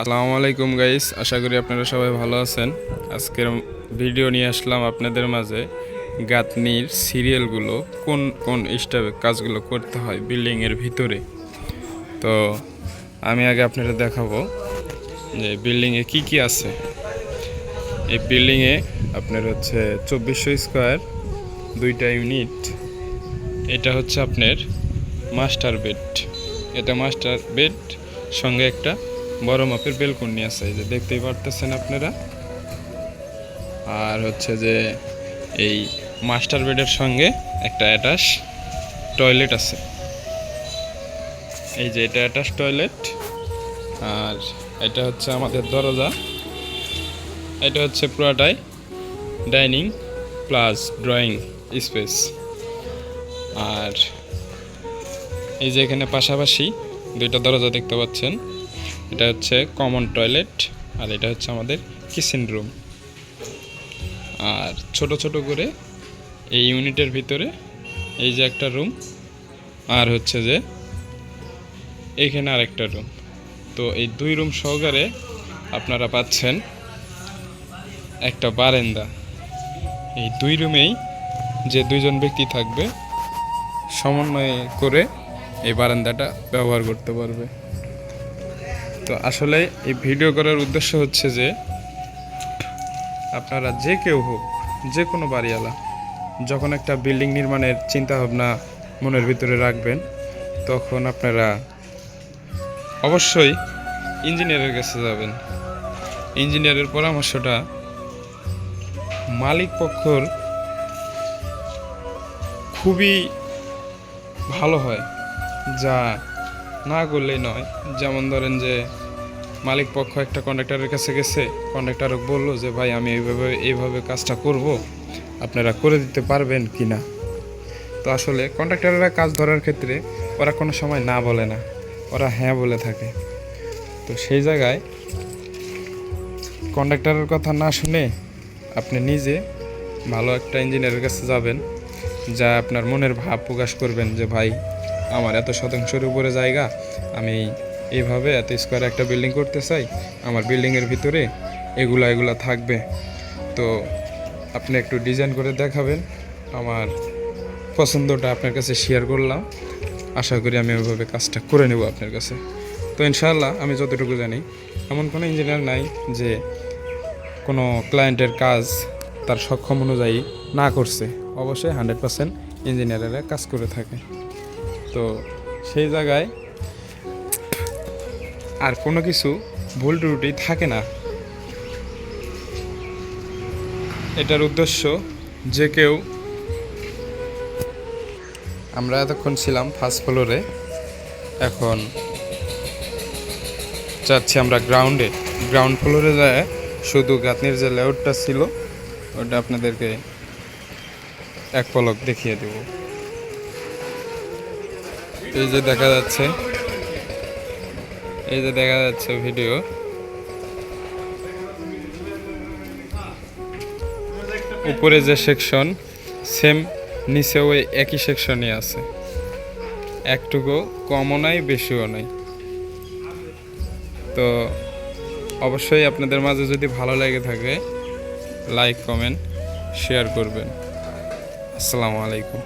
আসসালামু আলাইকুম গাইস, আশা করি আপনারা সবাই ভালো আছেন। আজকের ভিডিও নিয়ে আসলাম আপনাদের মাঝে গাঁথনির সিরিয়ালগুলো কোন কোন স্টেপে কাজগুলো করতে হয় বিল্ডিংয়ের ভিতরে। তো আমি আগে আপনাদের দেখাবো যে বিল্ডিংয়ে কি কি আছে। এই বিল্ডিংয়ে আপনার হচ্ছে 2400 স্কোয়ার, 2টা ইউনিট। এটা হচ্ছে আপনার মাস্টার বেড। এটা মাস্টার বেড সঙ্গে একটা বড় মাপের বেলকনি আছে, এই যে দেখতেই পারতেছেন আপনারা। আর হচ্ছে যে এই মাস্টার বেডের সঙ্গে একটা অ্যাটাচ টয়লেট আছে, এই যে এটা অ্যাটাচ টয়লেট। আর এটা হচ্ছে আমাদের দরজা। এটা হচ্ছে পুরাটাই ডাইনিং প্লাস ড্রয়িং স্পেস। আর এই যে এখানে পাশাপাশি 2টা দরজা দেখতে পাচ্ছেন, এটা হচ্ছে কমন টয়লেট আর এটা হচ্ছে আমাদের কিচেন রুম। আর ছোট ছোট করে এই ইউনিটের ভিতরে এই যে একটা রুম, আর হচ্ছে যে এইখানে আরেকটা রুম। তো এই 2 রুম সহকারে আপনারা পাচ্ছেন একটা বারান্দা। এই 2 রুমেই যে 2জন ব্যক্তি থাকবে সমন্বয় করে এই বারান্দাটা ব্যবহার করতে পারবে। তো আসলে এই ভিডিও করার উদ্দেশ্য হচ্ছে যে আপনারা যে কেউ হোক, যে কোনো বাড়িওয়ালা যখন একটা বিল্ডিং নির্মাণের চিন্তা ভাবনা মনের ভিতরে রাখবেন, তখন আপনারা অবশ্যই ইঞ্জিনিয়ারের কাছে যাবেন। ইঞ্জিনিয়ারের পরামর্শটা মালিক পক্ষর খুবই ভালো হয়, যা না করলেই নয়। যেমন ধরেন যে মালিক পক্ষ একটা কন্ট্রাক্টরের কাছে গেছে, কন্ট্রাক্টর বললো যে ভাই আমি এইভাবে কাজটা করব, আপনারা করে দিতে পারবেন কি না। তো আসলে কন্ট্রাক্টররা কাজ ধরার ক্ষেত্রে ওরা কোনো সময় না বলে না, ওরা হ্যাঁ বলে থাকে। তো সেই জায়গায় কন্ট্রাক্টরের কথা না শুনে আপনি নিজে ভালো একটা ইঞ্জিনিয়ারের কাছে যাবেন, যা আপনার মনের ভাব প্রকাশ করবেন যে ভাই আমার এত শতাংশের উপরে জায়গা, আমি এইভাবে এত স্কোয়ার একটা বিল্ডিং করতে চাই, আমার বিল্ডিংয়ের ভিতরে এগুলা থাকবে। তো আপনি একটু ডিজাইন করে দেখাবেন, আমার পছন্দটা আপনার কাছে শেয়ার করলাম। আশা করি আমি ওইভাবে কাজটা করে নেব আপনার কাছে। তো ইনশাআল্লাহ আমি যতটুকু জানি এমন কোনো ইঞ্জিনিয়ার নাই যে কোনো ক্লায়েন্টের কাজ তার সক্ষম অনুযায়ী না করছে। অবশ্যই 100% ইঞ্জিনিয়ারেরা কাজ করে থাকে। তো সেই জায়গায় আর কোনো কিছু ভুল ত্রুটি থাকে না। এটার উদ্দেশ্য যে কেউ, আমরা এতক্ষণ ছিলাম ফার্স্ট ফ্লোরে, এখন যাচ্ছি আমরা গ্রাউন্ড ফ্লোরে যায় শুধু গাঁথনির যে লেআউটটা ছিল ওটা আপনাদেরকে এক পলক দেখিয়ে দেব। এই যে দেখা যাচ্ছে ভিডিও, উপরে যে সেকশন সেম নিচে ওই একই সেকশনই আছে, একটুকু কমও নাই বেশিও নাই। তো অবশ্যই আপনাদের মাঝে যদি ভালো লেগে থাকে লাইক কমেন্ট শেয়ার করবেন। আসসালামু আলাইকুম।